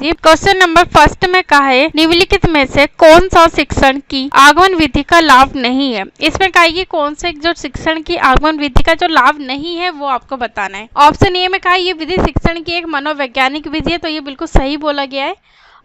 विधि। Question number first में कहा है निम्नलिखित में से कौन सा शिक्षण की आगमन विधि का लाभ नहीं है। इसमें कहा है कि कौन से जो शिक्षण की आगमन विधि का जो लाभ नहीं है वो आपको बताना है। ऑप्शन ए में कहा है ये विधि शिक्षण की एक मनोवैज्ञानिक विधि है, तो ये बिल्कुल सही बोला गया है।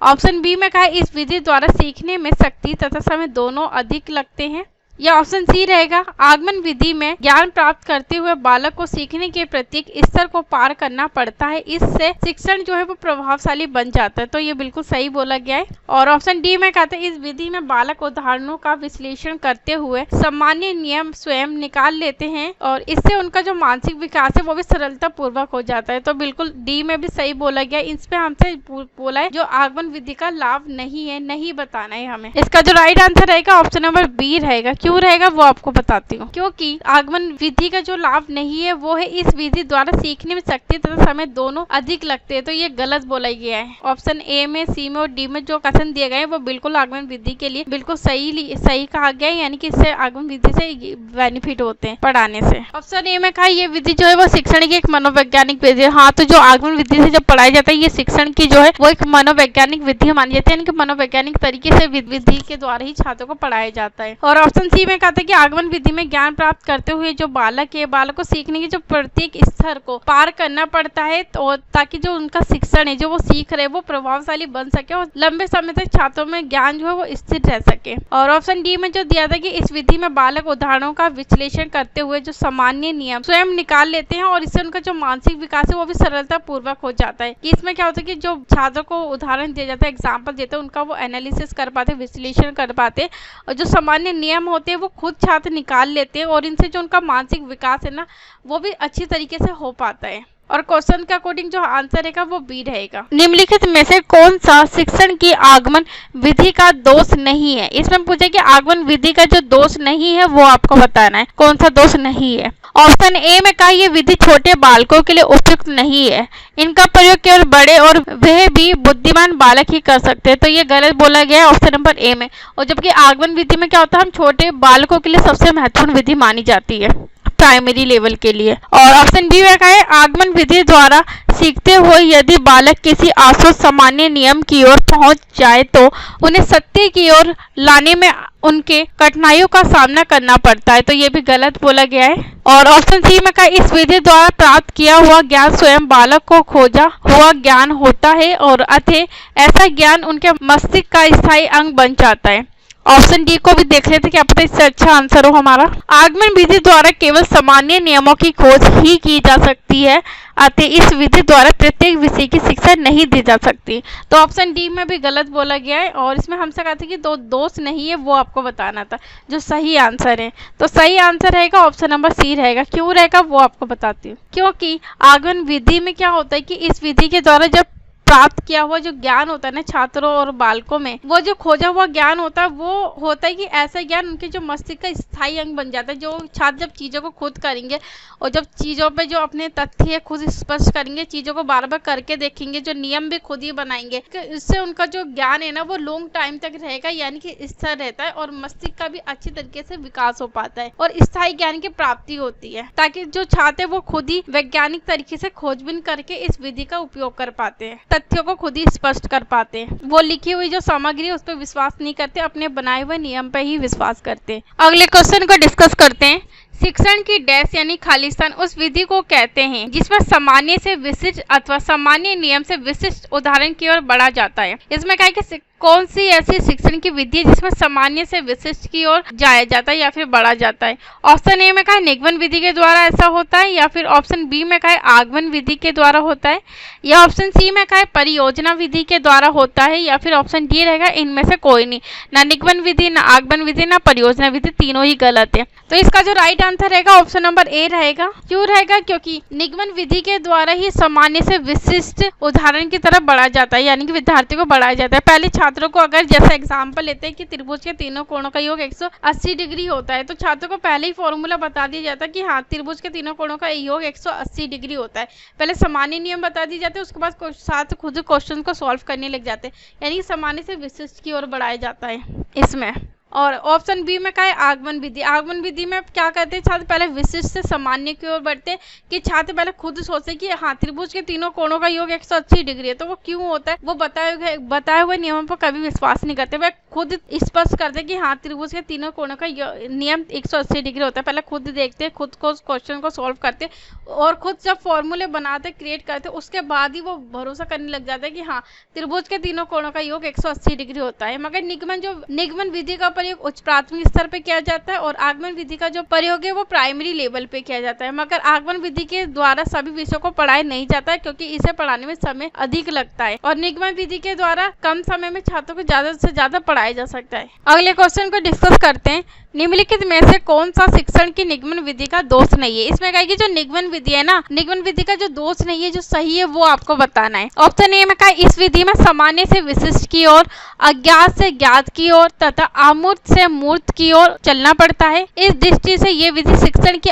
ऑप्शन बी में कहा है इस विधि द्वारा सीखने में शक्ति तथा समय दोनों अधिक लगते हैं। या ऑप्शन सी रहेगा आगमन विधि में ज्ञान प्राप्त करते हुए बालक को सीखने के प्रत्येक स्तर को पार करना पड़ता है, इससे शिक्षण जो है वो प्रभावशाली बन जाता है, तो ये बिल्कुल सही बोला गया है। और ऑप्शन डी में कहते हैं इस विधि में बालक उदाहरणों का विश्लेषण करते हुए सामान्य नियम स्वयं निकाल लेते हैं और इससे उनका जो मानसिक विकास है वो भी सरलता पूर्वक हो जाता है, तो बिल्कुल डी में भी सही बोला गया। इस पे हमसे बोला है जो आगमन विधि का लाभ नहीं है, नहीं बताना है हमें। इसका जो राइट आंसर रहेगा ऑप्शन नंबर बी रहेगा। क्यों रहेगा वो आपको बताती हूँ। क्योंकि आगमन विधि का जो लाभ नहीं है वो है इस विधि द्वारा सीखने में शक्ति तथा समय दोनों अधिक लगते हैं, तो ये गलत बोला गया है। ऑप्शन ए में, सी में और डी में जो कथन दिए गए हैं वो बिल्कुल आगमन विधि के लिए बिल्कुल सही कहा गया है, यानी कि इससे आगमन विधि से बेनिफिट होते हैं पढ़ाने से। ऑप्शन ए में कहा ये विधि जो है वो शिक्षण की एक मनोवैज्ञानिक विधि है। हाँ, तो जो आगमन विधि से जब पढ़ाया जाता है ये शिक्षण की जो है वो एक मनोवैज्ञानिक विधि मानी जाती है, यानी कि मनोवैज्ञानिक तरीके से विधि के द्वारा ही छात्रों को पढ़ाया जाता है। और ऑप्शन सी में कहता है कि आगमन विधि में ज्ञान प्राप्त करते हुए जो बालक को सीखने के जो प्रत्येक स्तर को पार करना पड़ता है, तो ताकि जो उनका शिक्षण है जो वो सीख रहे वो प्रभावशाली बन सके और लंबे समय तक छात्रों में ज्ञान जो है वो स्थिर रह सके। और ऑप्शन डी में जो दिया था कि इस विधि में बालक उदाहरणों का विश्लेषण करते हुए जो सामान्य नियम स्वयं निकाल लेते हैं और इससे उनका जो मानसिक विकास है वो भी सरलता पूर्वक हो जाता है। कि इसमें क्या होता है कि जो छात्रों को उदाहरण दिया जाता है, एग्जाम्पल देते हैं, उनका वो एनालिसिस कर पाते, विश्लेषण कर पाते और जो सामान्य नियम होते हैं वो खुद छात्र निकाल लेते हैं और इनसे जो उनका मानसिक विकास है ना वो भी अच्छी तरीके से हो पाता है। और क्वेश्चन के अकॉर्डिंग जो आंसर रहेगा वो बी रहेगा। निम्नलिखित में से कौन सा शिक्षण की आगमन विधि का दोष नहीं है। इसमें पूछे कि आगमन विधि का जो दोष नहीं है वो आपको बताना है, कौन सा दोष नहीं है। ऑप्शन ए में कहा यह विधि छोटे बालकों के लिए उपयुक्त नहीं है, इनका प्रयोग केवल बड़े और वह भी बुद्धिमान बालक ही कर सकते हैं, तो ये गलत बोला गया है ऑप्शन नंबर ए में। और जबकि आगमन विधि में क्या होता है, हम छोटे बालकों के लिए सबसे महत्वपूर्ण विधि मानी जाती है प्राइमरी लेवल के लिए। और ऑप्शन बी में कहा है आगमन विधि द्वारा सीखते हुए यदि बालक किसी आशु सामान्य नियम की ओर पहुंच जाए तो उन्हें सत्य की ओर लाने में उनके कठिनाइयों का सामना करना पड़ता है, तो ये भी गलत बोला गया है। और ऑप्शन सी में कहा इस विधि द्वारा प्राप्त किया हुआ ज्ञान स्वयं बालक को खोजा हुआ ज्ञान होता है और अतः ऐसा ज्ञान उनके मस्तिष्क का स्थायी अंग बन जाता है। ऑप्शन डी को भी देख लेते क्या पता इससे अच्छा आंसर हो हमारा। आगमन विधि द्वारा केवल सामान्य नियमों की खोज ही की जा सकती है, अतः इस विधि द्वारा प्रत्येक विषय की शिक्षा नहीं दी जा सकती, तो ऑप्शन डी में भी गलत बोला गया है। और इसमें हमसे कहा था कि दो दोष नहीं है वो आपको बताना था जो सही आंसर है, तो सही आंसर रहेगा ऑप्शन नंबर सी रहेगा। क्यों रहेगा वो आपको बताती हूँ। क्योंकि आगमन विधि में क्या होता है कि इस विधि के द्वारा जब प्राप्त किया हुआ जो ज्ञान होता है ना छात्रों और बालकों में, वो जो खोजा हुआ ज्ञान होता है वो होता है कि ऐसा ज्ञान उनके जो मस्तिष्क का स्थायी अंग बन जाता है। जो छात्र जब चीज़ों को खुद करेंगे और जब चीज़ों पे जो अपने तथ्य खुद स्पष्ट करेंगे, चीज़ों को बार बार करके देखेंगे, जो नियम भी खुद ही बनाएंगे, इससे उनका जो ज्ञान है ना वो लॉन्ग टाइम तक रहेगा, यानी कि स्थिर रहता है और मस्तिष्क का भी अच्छी तरीके से विकास हो पाता है और स्थायी ज्ञान की प्राप्ति होती है, ताकि जो छात्र वो खुद ही वैज्ञानिक तरीके से खोजबीन करके इस विधि का उपयोग कर पाते हैं, तथ्यों को खुद ही स्पष्ट कर पाते हैं। वो लिखी हुई जो सामग्री है उस पर विश्वास नहीं करते, अपने बनाए हुए नियम पर ही विश्वास करते हैं। अगले क्वेश्चन को डिस्कस करते हैं। शिक्षण की डैश यानी खालिस्तान उस विधि को कहते हैं जिसमें सामान्य से विशिष्ट अथवा सामान्य नियम से विशिष्ट उदाहरण की ओर बढ़ा जाता है। इसमें क्या है कि कौन सी ऐसी शिक्षण की विधि है जिसमें सामान्य से विशिष्ट की ओर जाया जाता है या फिर बढ़ा जाता है। ऑप्शन ए में कहा निगमन विधि के द्वारा ऐसा होता है, या फिर ऑप्शन बी में कहा आगमन विधि के द्वारा होता है, या ऑप्शन सी में कहा परियोजना विधि के द्वारा होता है, या फिर ऑप्शन डी रहेगा इनमें से कोई नहीं, ना निगमन विधि, ना आगमन विधि, ना परियोजना विधि, तीनों ही गलत है। तो इसका जो राइट आंसर रहेगा ऑप्शन नंबर ए रहेगा। क्यों रहेगा? क्योंकि निगमन विधि के द्वारा ही सामान्य से विशिष्ट उदाहरण की तरफ बढ़ा जाता है, यानी कि विद्यार्थियों को बढ़ाया जाता है। पहले छात्रों को अगर जैसा एग्जाम्पल लेते हैं कि त्रिभुज के तीनों कोणों का योग 180 डिग्री होता है, तो छात्रों को पहले ही फॉर्मूला बता दिया जाता है कि हाँ त्रिभुज के तीनों कोणों का योग 180 डिग्री होता है। पहले सामान्य नियम बता दिए जाते हैं, उसके बाद छात्र खुद क्वेश्चन को सॉल्व करने लग जाते हैं, यानी सामान्य से विशिष्ट की ओर बढ़ाया जाता है इसमें। और ऑप्शन बी में क्या है, आगमन विधि। आगमन विधि में क्या करते हैं छात्र, पहले विशिष्ट से सामान्य की ओर बढ़ते हैं कि छात्र पहले खुद सोचते कि हाँ त्रिभुज के तीनों कोणों का योग 180 डिग्री है, तो वो क्यों होता है वो बताए हुए नियमों पर कभी विश्वास नहीं करते, वह खुद स्पष्ट करते कि हाँ त्रिभुज के तीनों कोणों का नियम 180 डिग्री होता है। पहले खुद देखते हैं, खुद को क्वेश्चन को सॉल्व करते और खुद जब फॉर्मूले बनाते क्रिएट करते उसके बाद ही वो भरोसा करने लग जाता है कि हाँ त्रिभुज के तीनों कोणों का योग 180 डिग्री होता है। मगर निगमन विधि का प्रयोग उच्च प्राथमिक स्तर पे किया जाता है और आगमन विधि का जो प्रयोग है वो प्राइमरी लेवल पे किया जाता है। मगर आगमन विधि के द्वारा सभी विषयों को पढ़ाया नहीं जाता है क्योंकि इसे पढ़ाने में समय अधिक लगता है और निगमन विधि के द्वारा कम समय में छात्रों को ज्यादा से ज्यादा पढ़ाया जा सकता है। अगले क्वेश्चन को डिस्कस करते हैं, निम्नलिखित में से कौन सा शिक्षण की निगमन विधि का दोष नहीं है। इसमें कहेगी जो निगमन विधि है ना, निगमन विधि का जो दोष नहीं है, जो सही है वो आपको बताना है। ऑप्शन ए में कहा इस विधि में सामान्य से विशिष्ट की ओर, अज्ञात से ज्ञात की ओर तथा अमूर्त से मूर्त की ओर चलना पड़ता है। इस दृष्टि से ये विधि शिक्षण की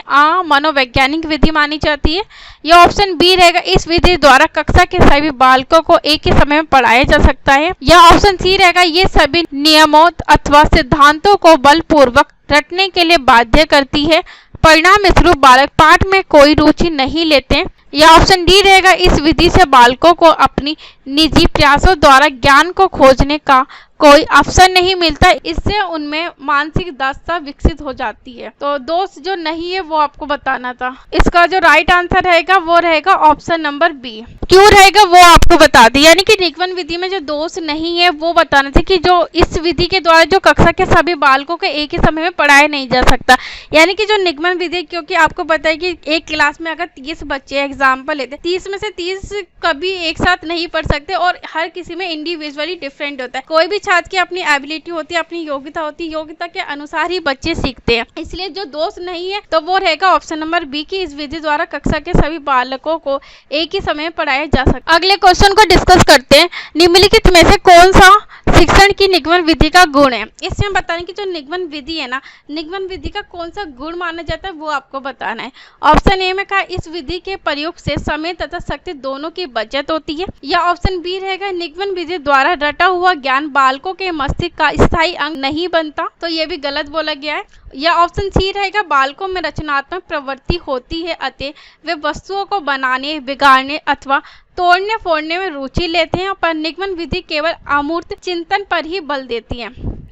मनोवैज्ञानिक विधि मानी जाती है। यह ऑप्शन बी रहेगा, इस विधि द्वारा कक्षा के सभी बालकों को एक ही समय में पढ़ाया जा सकता है। यह ऑप्शन सी रहेगा, ये सभी नियमों अथवा सिद्धांतों को बलपूर्वक रटने के लिए बाध्य करती है। परिणाम स्वरूप बालक पाठ में कोई रुचि नहीं लेते। यह ऑप्शन डी रहेगा, इस विधि से बालकों को अपनी निजी प्रयासों द्वारा ज्ञान को खोजने का कोई अवसर नहीं मिलता, इससे उनमें मानसिक दक्षता विकसित हो जाती है। तो दोष जो नहीं है वो आपको बताना था। इसका जो राइट आंसर रहेगा वो रहेगा ऑप्शन नंबर बी। क्यों रहेगा वो आपको बता दी, यानी कि निगमन विधि में जो दोष नहीं है वो बताना था कि जो इस विधि के द्वारा जो कक्षा के सभी बालकों को एक ही समय में पढ़ाया नहीं जा सकता। यानी कि जो निगमन विधि, क्योंकि आपको पता है कि एक क्लास में अगर 30 बच्चे एग्जाम्पल लेते, 30 में से 30 कभी एक साथ नहीं पढ़ सकते और हर किसी में इंडिविजुअली डिफरेंट होता है। कोई भी छात्र की अपनी एबिलिटी होती है, अपनी योग्यता होती है, योग्यता के अनुसार ही बच्चे सीखते हैं। इसलिए जो दोष नहीं है तो वो रहेगा ऑप्शन नंबर बी की इस विधि द्वारा कक्षा के सभी बालकों को एक ही समय पढ़ाया जा सकता है। अगले क्वेश्चन को डिस्कस करते हैं, निम्नलिखित में से कौन सा शिक्षण की निगमन विधि का गुण है। इसमें बताने की जो निगमन विधि है ना, निगमन विधि का कौन सा गुण माना जाता है वो आपको बताना है। ऑप्शन ए में कहा इस विधि के प्रयोग से समय तथा शक्ति दोनों की बचत होती है। या ऑप्शन बी रहेगा, निगमन विधि द्वारा रटा हुआ ज्ञान बालकों के मस्तिष्क का स्थायी अंग नहीं बनता, तो ये भी गलत बोला गया है। या ऑप्शन सी रहेगा, बालकों में रचनात्मक प्रवृत्ति होती है अतः वे वस्तुओं को बनाने, बिगाड़ने अथवा तोड़ने फोड़ने में रुचि लेते हैं, पर निगमन विधि केवल अमूर्त चिंतन पर ही बल देती है,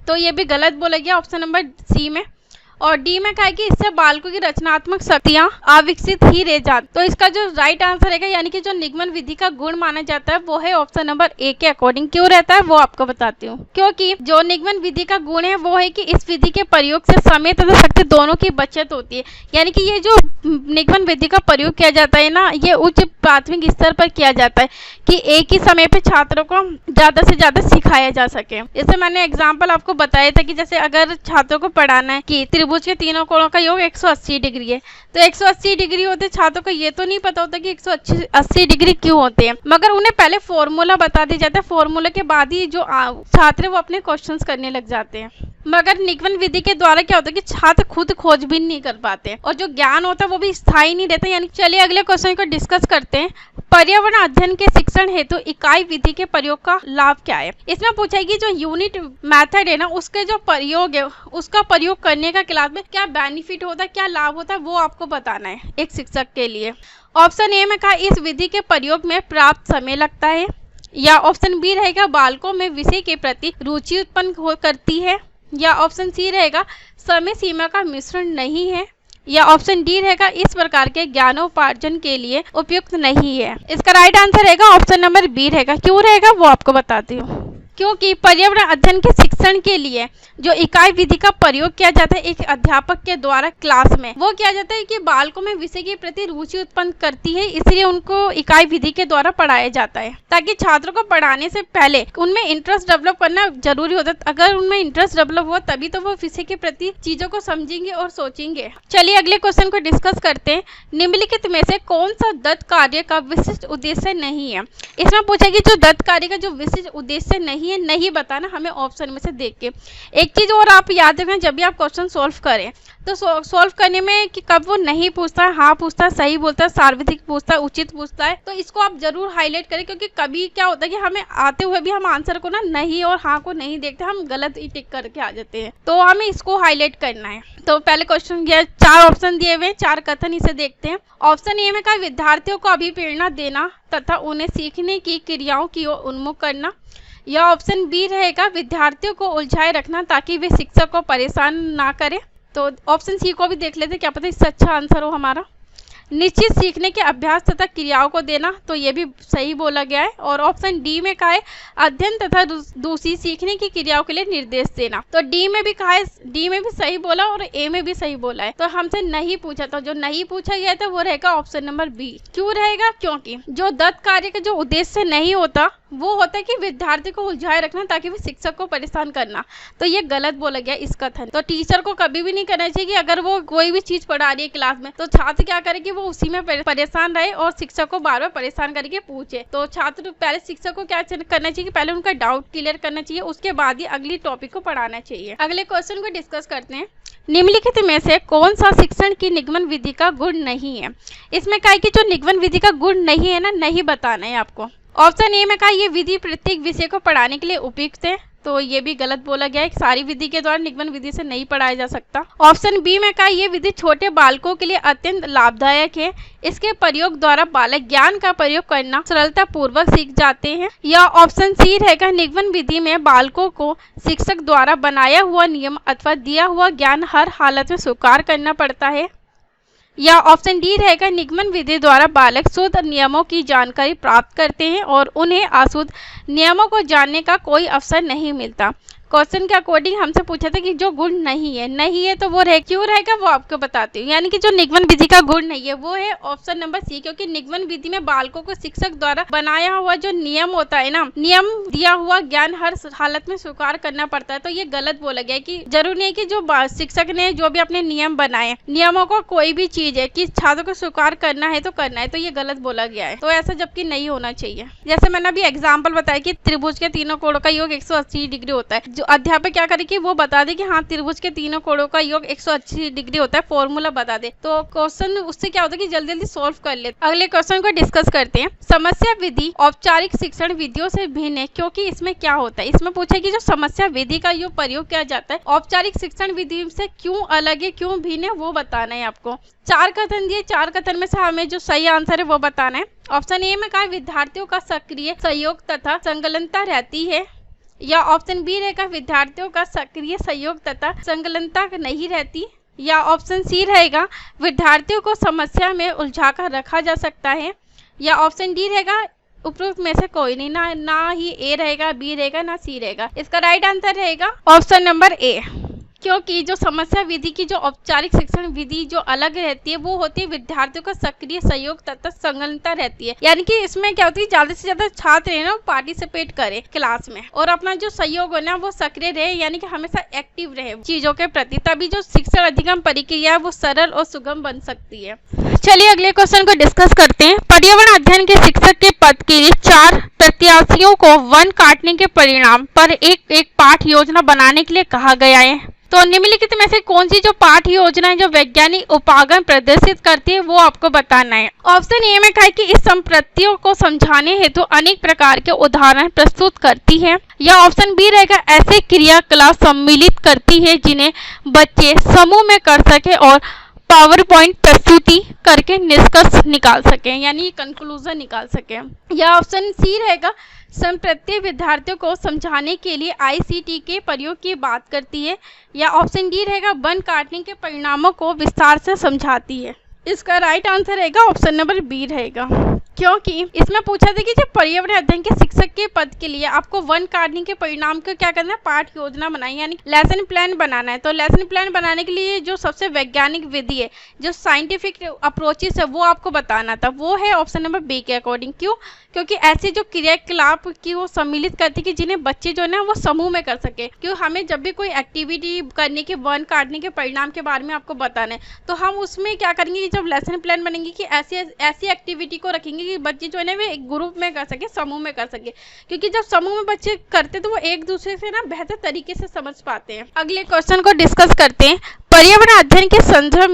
तो ये भी गलत बोला गया ऑप्शन नंबर सी में। और डी में कहा कि इससे बालकों की रचनात्मक शक्तियां अविकसित ही रह जाती। तो इसका जो राइट आंसर है यानी कि जो निगमन विधि का गुण माना जाता है वो है ऑप्शन नंबर ए के अकॉर्डिंग। क्यों रहता है वो आपको बताती हूँ। क्योंकि जो निगमन विधि का गुण है वो है कि इस विधि के प्रयोग से समय तथा शक्ति दोनों की बचत होती है। यानी कि ये जो निगमन विधि का प्रयोग किया जाता है ना, ये उच्च प्राथमिक स्तर पर किया जाता है कि एक ही समय पे छात्रों को ज्यादा से ज्यादा सिखाया जा सके। जैसे मैंने एग्जाम्पल आपको बताया था कि जैसे अगर छात्रों को पढ़ाना है कि त्रिभुज के तीनों कोणों का योग 180 डिग्री है, तो 180 डिग्री होते छात्रों को ये तो नहीं पता होता कि 180 डिग्री क्यों होते हैं, मगर उन्हें पहले फॉर्मूला बता दिया जाता है। फॉर्मूला के बाद ही जो छात्र है वो अपने क्वेश्चंस करने लग जाते हैं। मगर निगमन विधि के द्वारा क्या होता है कि छात्र खुद खोजबीन नहीं कर पाते और जो ज्ञान होता है वो भी स्थायी नहीं रहता। यानी चलिए अगले क्वेश्चन को डिस्कस करते हैं। पर्यावरण अध्ययन के शिक्षण हेतु इकाई विधि के प्रयोग का लाभ क्या है। इसमें पूछा है कि जो यूनिट मेथड है ना, उसके जो प्रयोग है उसका प्रयोग करने का क्लास में क्या बेनिफिट होता है, क्या लाभ होता है, वो आपको बताना है एक शिक्षक के लिए। ऑप्शन ए में कहा इस विधि के प्रयोग में प्राप्त समय लगता है। या ऑप्शन बी रहेगा बालकों में विषय के प्रति रुचि उत्पन्न करती है। या ऑप्शन सी रहेगा समय सीमा का मिश्रण नहीं है। या ऑप्शन डी रहेगा इस प्रकार के ज्ञानोपार्जन के लिए उपयुक्त नहीं है। इसका राइट आंसर रहेगा ऑप्शन नंबर बी रहेगा। क्यों रहेगा वो आपको बताती हूँ। क्योंकि पर्यावरण अध्ययन के शिक्षण के लिए जो इकाई विधि का प्रयोग किया जाता है एक अध्यापक के द्वारा क्लास में, वो किया जाता है कि बालकों में विषय के प्रति रुचि उत्पन्न करती है, इसलिए उनको इकाई विधि के द्वारा पढ़ाया जाता है ताकि छात्रों को पढ़ाने से पहले उनमें इंटरेस्ट डेवलप करना जरूरी होता है। अगर उनमें इंटरेस्ट डेवलप हुआ तभी तो वो विषय के प्रति चीजों को समझेंगे और सोचेंगे। चलिए अगले क्वेश्चन को डिस्कस करते हैं। निम्नलिखित में से कौन सा दत्त कार्य का विशिष्ट उद्देश्य नहीं है। इसमें पूछा कि जो दत्त कार्य का जो विशिष्ट उद्देश्य नहीं नहीं है, नहीं बताना हमें ऑप्शन में से देख के। एक चीज़ और आप याद रखें, जब भी आप क्वेश्चन सॉल्व करें तो सॉल्व करने में कि कब वो नहीं पूछता है, हाँ पूछता है, सही बोलता है, सार्वत्रिक पूछता है, उचित पूछता है, तो इसको आप जरूर हाईलाइट करें, क्योंकि कभी क्या होता है कि हमें आते हुए भी हम आंसर को ना नहीं और हाँ को नहीं देखते, हम गलत ही टिक करके आ जाते हैं, तो हमें इसको हाईलाइट करना है। तो पहले क्वेश्चन ये 4 ऑप्शन दिए हुए, 4 कथन, इसे देखते हैं। ऑप्शन ए में कहा विद्यार्थियों को अभिप्रेरणा देना तथा उन्हें सीखने की क्रियाओं की ओर उन्मुख करना। या ऑप्शन बी रहेगा विद्यार्थियों को उलझाए रखना ताकि वे शिक्षक को परेशान ना करें। तो ऑप्शन सी को भी देख लेते, क्या पता इससे अच्छा आंसर हो हमारा। निश्चित सीखने के अभ्यास तथा क्रियाओं को देना, तो ये भी सही बोला गया है। और ऑप्शन डी में कहा है अध्ययन तथा दूसरी सीखने की क्रियाओं के लिए निर्देश देना, तो डी में भी कहा है, डी में भी सही बोला और ए में भी सही बोला है। तो हमसे नहीं पूछा, तो जो नहीं पूछा गया था वो रहेगा ऑप्शन नंबर बी। क्यों रहेगा? क्योंकि जो दत्त कार्य का जो उद्देश्य नहीं होता वो होता है कि विद्यार्थी को उलझाए रखना ताकि वे शिक्षक को परेशान करना, तो ये गलत बोला गया इस कथन। तो टीचर को कभी भी नहीं करना चाहिए कि अगर वो कोई भी चीज पढ़ा रही है क्लास में तो छात्र क्या करे कि वो उसी में परेशान रहे और शिक्षक को बार बार परेशान करके पूछे। तो छात्र पहले शिक्षक को क्या करना चाहिए, पहले उनका डाउट क्लियर करना चाहिए, उसके बाद ही अगली टॉपिक को पढ़ाना चाहिए। अगले क्वेश्चन को डिस्कस करते हैं। निम्नलिखित में से कौन सा शिक्षण की निगमन विधि का गुण नहीं है? इसमें कहा है कि जो निगमन विधि का गुण नहीं है ना, नहीं बताना है आपको। ऑप्शन ए में कहा यह विधि प्रत्येक विषय को पढ़ाने के लिए उपयुक्त है, तो ये भी गलत बोला गया है, सारी विधि के द्वारा निगमन विधि से नहीं पढ़ाया जा सकता। ऑप्शन बी में कहा यह विधि छोटे बालकों के लिए अत्यंत लाभदायक है, इसके प्रयोग द्वारा बालक ज्ञान का प्रयोग करना सरलता पूर्वक सीख जाते हैं। या ऑप्शन सी रहेगा निगमन विधि में बालकों को शिक्षक द्वारा बनाया हुआ नियम अथवा दिया हुआ ज्ञान हर हालत में स्वीकार करना पड़ता है। या ऑप्शन डी रहेगा निगमन विधि द्वारा बालक शुद्ध नियमों की जानकारी प्राप्त करते हैं और उन्हें अशुद्ध नियमों को जानने का कोई अवसर नहीं मिलता। क्वेश्चन के अकॉर्डिंग हमसे पूछा था कि जो गुण नहीं है तो वो क्यों रहेगा वो आपको बताती हूँ। यानी कि जो निगमन विधि का गुण नहीं है वो है ऑप्शन नंबर सी, क्योंकि निगमन विधि में बालकों को शिक्षक द्वारा बनाया हुआ जो नियम होता है ना, नियम दिया हुआ ज्ञान हर हालत में स्वीकार करना पड़ता है। तो ये गलत बोला गया है कि जरूरी नहीं कि जो शिक्षक ने जो भी अपने नियम बनाए, नियमों को कोई भी चीज है कि छात्र को स्वीकार करना है तो करना है, तो ये गलत बोला गया है। तो ऐसा जबकि नहीं होना चाहिए। जैसे मैंने अभी एग्जाम्पल बताया कि त्रिभुज के तीनों कोणों का योग 180 डिग्री होता है, जो अध्यापक क्या करे कि वो बता दे कि हाँ त्रिभुज के तीनों कोणों का योग 180 डिग्री होता है, फॉर्मूला बता दे, तो क्वेश्चन उससे क्या होता है कि जल्दी जल्दी सॉल्व कर ले। अगले क्वेश्चन को डिस्कस करते हैं। समस्या विधि औपचारिक शिक्षण विधियों से भिन्न है, क्योंकि इसमें क्या होता है, इसमें पूछा कि जो समस्या विधि का जो प्रयोग किया जाता है औपचारिक शिक्षण विधि से क्यों अलग है, क्यों भिन्न है, वो बताना है आपको। 4 कथन दिए, 4 कथन में से हमें जो सही आंसर है वो बताना है। ऑप्शन ए में कहा विद्यार्थियों का सक्रिय सहयोग तथा संलग्नता रहती है। या ऑप्शन बी रहेगा विद्यार्थियों का सक्रिय सहयोग तथा संलग्नता नहीं रहती। या ऑप्शन सी रहेगा विद्यार्थियों को समस्या में उलझाकर रखा जा सकता है। या ऑप्शन डी रहेगा उपरोक्त में से कोई नहीं, ना ही ए रहेगा, बी रहेगा, ना सी रहेगा। इसका राइट आंसर रहेगा ऑप्शन नंबर ए, क्योंकि जो समस्या विधि की जो औपचारिक शिक्षण विधि जो अलग रहती है वो होती है विद्यार्थियों का सक्रिय सहयोग तथा संलग्नता रहती है। यानी कि इसमें क्या होती है ज्यादा से ज्यादा छात्र है ना पार्टिसिपेट करे क्लास में और अपना जो सहयोग है ना वो सक्रिय रहे, यानी कि हमेशा एक्टिव रहे चीजों के प्रति, तभी जो शिक्षण अधिगम प्रक्रिया है वो सरल और सुगम बन सकती है। चलिए अगले क्वेश्चन को डिस्कस करते हैं। पर्यावरण अध्ययन के शिक्षक के पद के लिए 4 प्रत्याशियों को वन काटने के परिणाम पर एक पाठ योजना बनाने के लिए कहा गया है। तो निम्नलिखित में से कौन सी जो पाठ योजना है जो वैज्ञानिक उपागम प्रदर्शित करती है वो आपको बताना है। ऑप्शन ए में कहा कि इस संपत्तियों को समझाने हेतु अनेक प्रकार के उदाहरण प्रस्तुत करती है। या ऑप्शन बी रहेगा ऐसे क्रियाकलाप सम्मिलित करती है जिन्हें बच्चे समूह में कर सके और पावर पॉइंट प्रस्तुति करके निष्कर्ष निकाल सके, यानी कंक्लूजन निकाल सके। या ऑप्शन सी रहेगा प्रत्येक विद्यार्थियों को समझाने के लिए ICT के प्रयोग की बात करती है। या ऑप्शन डी रहेगा वन काटने के परिणामों को विस्तार से समझाती है। इसका राइट आंसर रहेगा ऑप्शन नंबर बी रहेगा, क्योंकि इसमें पूछा था कि जब पर्यावरण अध्ययन के शिक्षक के पद के लिए आपको वन काटने के परिणाम को क्या करना है, पाठ योजना बनाई, यानी लेसन प्लान बनाना है। तो लेसन प्लान बनाने के लिए जो सबसे वैज्ञानिक विधि है, जो साइंटिफिक अप्रोचेस है वो आपको बताना था, वो है ऑप्शन नंबर बी के अकॉर्डिंग। क्यों? क्योंकि ऐसे जो क्रियाकलाप की वो सम्मिलित करती कि जिन्हें बच्चे जो है ना वो समूह में कर सके। क्यों? हमें जब भी कोई एक्टिविटी करने के वन काटने के परिणाम के बारे में आपको बताना है, तो हम उसमें क्या करेंगे, जब लेसन प्लान बनेंगे कि ऐसी एक्टिविटी को रखेंगे कि बच्चे जो है ना वे एक ग्रुप में कर सके, समूह में कर सके, क्योंकि जब समूह में बच्चे करते तो वो एक दूसरे से ना बेहतर तरीके से समझ पाते हैं। अगले क्वेश्चन को डिस्कस करते हैं। पर्यावरण अध्ययन के संदर्भ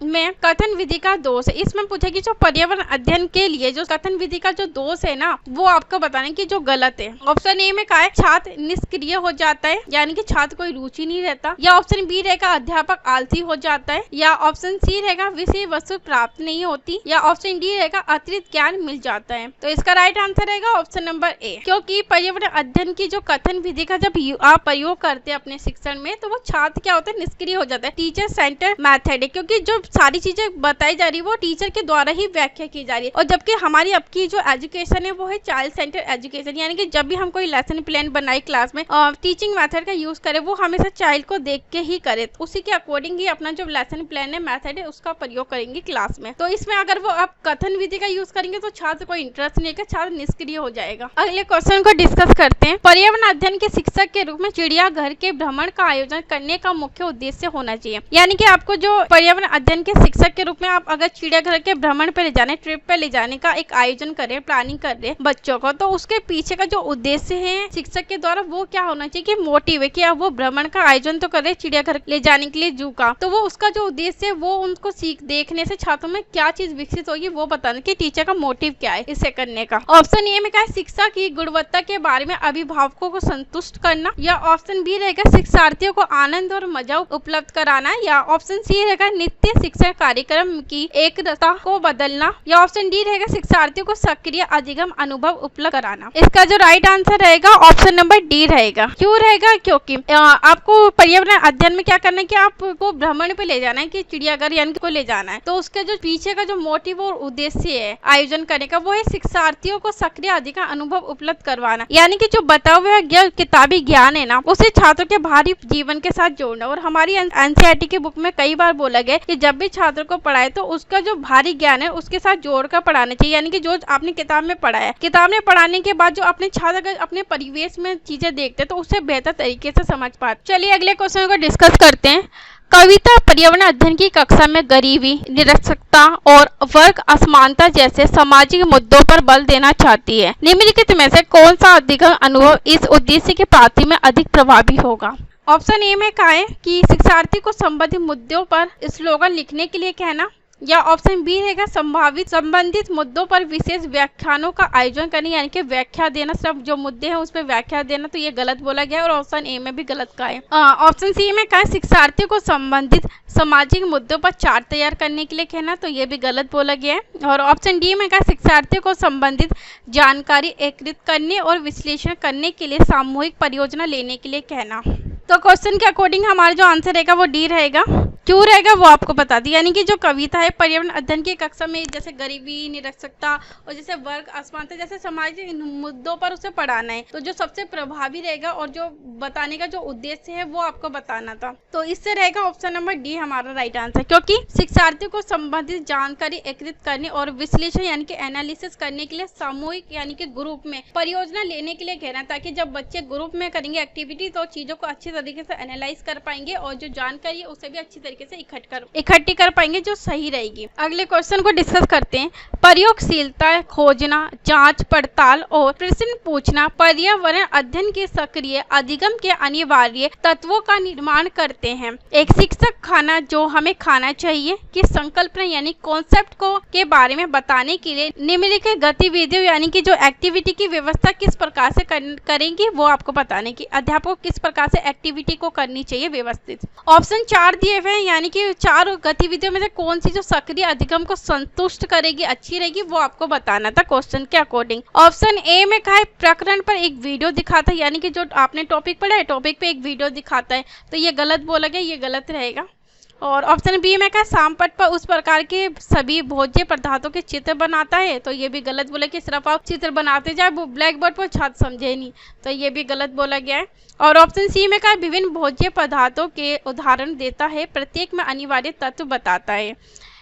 में कथन विधि का दोष है। इसमें पूछा कि जो पर्यावरण अध्ययन के लिए जो कथन विधि का जो दोष है ना, वो आपको बताना है कि जो गलत है। ऑप्शन ए में कहा है छात्र निष्क्रिय हो जाता है, यानी कि छात्र कोई रुचि नहीं रहता, या ऑप्शन बी रहेगा अध्यापक आलसी हो जाता है, या ऑप्शन सी रहेगा विषय वस्तु प्राप्त नहीं होती, या ऑप्शन डी रहेगा अतिरिक्त ज्ञान मिल जाता है। तो इसका राइट आंसर रहेगा ऑप्शन नंबर ए, क्योंकि पर्यावरण अध्ययन की जो कथन विधि का जब आप प्रयोग करते हैं अपने शिक्षण में, तो वो छात्र क्या होता है, निष्क्रिय हो जाता है। टीचर सेंटर मेथड है, क्योंकि जो सारी चीजें बताई जा रही है वो टीचर के द्वारा ही व्याख्या की जा रही है। और जबकि हमारी अब की जो एजुकेशन है वो है चाइल्ड सेंटर एजुकेशन, यानी कि जब भी हम कोई लेसन प्लान बनाए क्लास में टीचिंग मेथड का यूज करें, वो हमेशा चाइल्ड को देख के ही करे, उसी के अकॉर्डिंग ही अपना जो लेसन प्लान है, मेथड है, उसका प्रयोग करेंगे क्लास में। तो इसमें अगर वो आप कथन विधि का यूज करेंगे तो छात्र को इंटरेस्ट नहीं है, छात्र निष्क्रिय हो जाएगा। अगले क्वेश्चन को डिस्कस करते हैं। पर्यावरण अध्ययन के शिक्षक के रूप में चिड़ियाघर के भ्रमण का आयोजन करने का मुख्य उद्देश्य होना चाहिए। यानी कि आपको जो पर्यावरण अध्ययन के शिक्षक के रूप में आप अगर चिड़ियाघर के भ्रमण पे ले जाने, ट्रिप पे ले जाने का एक आयोजन करें, प्लानिंग कर रहे बच्चों को, तो उसके पीछे का जो उद्देश्य है शिक्षक के द्वारा वो क्या होना चाहिए कि मोटिव है कि आप वो भ्रमण का आयोजन तो कर रहे चिड़ियाघर ले जाने के लिए, जू का, तो वो उसका जो उद्देश्य है वो उनको सीख देखने से छात्रों में क्या चीज विकसित होगी वो बताना कि टीचर का मोटिव क्या है इसे करने का। ऑप्शन ए में क्या है शिक्षा की गुणवत्ता के बारे में अभिभावकों को संतुष्ट करना, या ऑप्शन बी रहेगा शिक्षार्थियों को आनंद और मजा उपलब्ध कराना, या ऑप्शन सी रहेगा नित्य शिक्षण कार्यक्रम की एकता को बदलना, या ऑप्शन डी रहेगा शिक्षार्थियों को सक्रिय अधिगम अनुभव उपलब्ध कराना। इसका जो राइट आंसर रहेगा ऑप्शन नंबर डी रहेगा। क्यों रहेगा? क्योंकि आपको पर्यावरण अध्ययन में क्या करना है कि आपको भ्रमण पे ले जाना है कि चिड़ियाघर यानी को ले जाना है, तो उसके जो पीछे का जो मोटिव और उद्देश्य है आयोजन करने का वो है शिक्षार्थियों को सक्रिय अधिगम अनुभव उपलब्ध करवाना, यानी कि जो बताया हुआ किताबी ज्ञान है ना उसे छात्रों के बाहरी जीवन के साथ जोड़ना। और हमारी एनसीईआरटी की बुक में कई बार बोला गया कि जब भी छात्र को पढ़ाए तो उसका जो भारी ज्ञान है उसके साथ जोड़कर पढ़ाना चाहिए, यानी कि जो आपने किताब में पढ़ा है, किताब में पढ़ाने के बाद जो अपने छात्र अगर अपने परिवेश में चीजें देखते हैं तो उससे बेहतर तरीके से समझ पाते। चलिए अगले क्वेश्चन को डिस्कस करते हैं। कविता पर्यावरण अध्ययन की कक्षा में गरीबी, निरक्षरता और वर्ग असमानता जैसे सामाजिक मुद्दों पर बल देना चाहती है। निम्नलिखित में से कौन सा अधिगम अनुभव इस उद्देश्य की प्राप्ति में अधिक प्रभावी होगा? ऑप्शन ए में कहा है कि शिक्षार्थी को संबंधित मुद्दों पर स्लोगन लिखने के लिए कहना, या ऑप्शन बी रहेगा संबंधित मुद्दों पर विशेष व्याख्यानों का आयोजन करने, यानी कि व्याख्या देना, सब जो मुद्दे हैं उस पर व्याख्या देना। तो ये गलत बोला गया और ऑप्शन ए में भी गलत कहा है। ऑप्शन सी में कहा है शिक्षार्थियों को संबंधित सामाजिक मुद्दों पर चार्ट तैयार करने के लिए कहना, तो ये भी गलत बोला गया है। और ऑप्शन डी में कहा शिक्षार्थियों को संबंधित जानकारी एकत्रित करने और विश्लेषण करने के लिए सामूहिक परियोजना लेने के लिए कहना। तो क्वेश्चन के अकॉर्डिंग हमारा जो आंसर रहेगा वो डी रहेगा। क्यों रहेगा वो आपको बता दी, यानी कि जो कविता है पर्यावरण अध्ययन की कक्षा में जैसे गरीबी, निरक्षरता और जैसे वर्ग असमानता जैसे सामाजिक मुद्दों पर उसे पढ़ाना है, तो जो सबसे प्रभावी रहेगा और जो बताने का जो उद्देश्य है वो आपको बताना था, तो इससे रहेगा ऑप्शन नंबर डी हमारा राइट आंसर। क्योंकि शिक्षार्थियों को संबंधित जानकारी एकत्रित करने और विश्लेषण यानी कि एनालिसिस करने के लिए सामूहिक यानी कि ग्रुप में परियोजना लेने के लिए कहना, ताकि जब बच्चे ग्रुप में करेंगे एक्टिविटी तो चीजों को अच्छी तरीके से एनालाइज कर पाएंगे और जो जानकारी है उसे भी अच्छी तरीके से इकट्ठी कर पाएंगे जो सही रहेगी। अगले क्वेश्चन को डिस्कस करते हैं। प्रयोगशीलता, खोजना, जांच पड़ताल और प्रश्न पूछना पर्यावरण अध्ययन के सक्रिय अधिगम के अनिवार्य तत्वों का निर्माण करते हैं। एक शिक्षक खाना जो हमें खाना चाहिए की संकल्पना यानी कॉन्सेप्ट को के बारे में बताने के लिए निम्नलिखित गतिविधियों यानी कि जो एक्टिविटी की व्यवस्था किस प्रकार से करेंगे वो आपको बताने की अध्यापक को किस प्रकार से एक्टिविटी को करनी चाहिए व्यवस्थित। ऑप्शन 4 दिए हुए हैं, यानी कि 4 गतिविधियों में से कौन सी जो सक्रिय अधिगम को संतुष्ट करेगी, अच्छी रहेगी, वो आपको बताना था क्वेश्चन के अकॉर्डिंग। ऑप्शन ए में कहा है प्रकरण पर एक वीडियो दिखाता है, यानी कि जो आपने टॉपिक पढ़ा है टॉपिक पे एक वीडियो दिखाता है, तो ये गलत बोला गया, ये गलत रहेगा। और ऑप्शन बी में कहा सामपट पर उस प्रकार के सभी भोज्य पदार्थों के चित्र बनाता है, तो ये भी गलत बोला कि सिर्फ आप चित्र बनाते जाए वो ब्लैक बोर्ड पर छात्र समझे नहीं, तो ये भी गलत बोला गया है। और ऑप्शन सी में कहा विभिन्न भोज्य पदार्थों के उदाहरण देता है, प्रत्येक में अनिवार्य तत्व बताता है,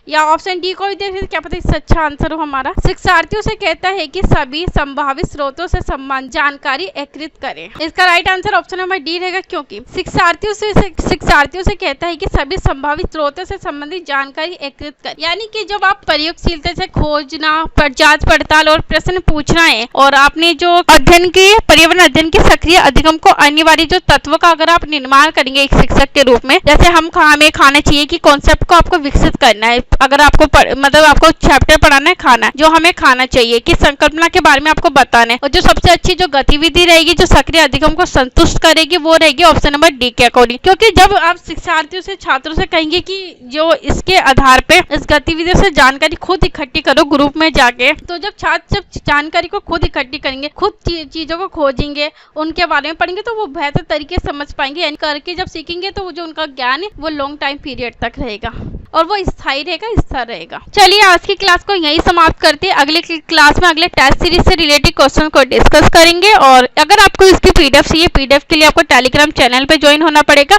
या ऑप्शन डी को भी देख लीजिए, क्या पता इससे अच्छा आंसर हो हमारा। शिक्षार्थियों से कहता है कि सभी संभावित स्रोतों से संबंधित जानकारी एकत्रित करें। इसका right answer option number D रहेगा, क्योंकि शिक्षार्थियों से कहता है कि सभी संभावित स्रोतों से संबंधित जानकारी एकत्रित करें। यानी कि जब आप प्रयोगशीलता से खोजना, जांच पड़ताल और प्रश्न पूछना है, और आपने जो अध्ययन की पर्यावरण अध्ययन के सक्रिय अधिगम को अनिवार्य जो तत्व का अगर आप निर्माण करेंगे एक शिक्षक के रूप में, जैसे हमें खाना चाहिए कि कॉन्सेप्ट को आपको विकसित करना है, अगर आपको मतलब आपको चैप्टर पढ़ाना है खाना, जो हमें खाना चाहिए कि संकल्पना के बारे में आपको बताना है, और जो सबसे अच्छी जो गतिविधि रहेगी जो सक्रिय अधिगम को संतुष्ट करेगी वो रहेगी ऑप्शन नंबर डी के अकॉर्डिंग। क्योंकि जब आप शिक्षार्थियों से छात्रों से कहेंगे कि जो इसके आधार पे इस गतिविधि से जानकारी खुद इकट्ठी करो ग्रुप में जाके, तो जब छात्र जब जानकारी को खुद इकट्ठी करेंगे, खुद चीजों को खोजेंगे, उनके बारे में पढ़ेंगे, तो वो बेहतर तरीके से समझ पाएंगे। यानी करके जब सीखेंगे तो जो उनका ज्ञान है वो लॉन्ग टाइम पीरियड तक रहेगा और वो स्थायी रहेगा, स्थिर रहेगा। चलिए आज की क्लास को यही समाप्त करते हैं। अगले क्लास में अगले टेस्ट सीरीज से रिलेटेड क्वेश्चन को डिस्कस करेंगे। और अगर आपको इसकी पीडीएफ चाहिए, पीडीएफ के लिए आपको टेलीग्राम चैनल पे ज्वाइन होना पड़ेगा।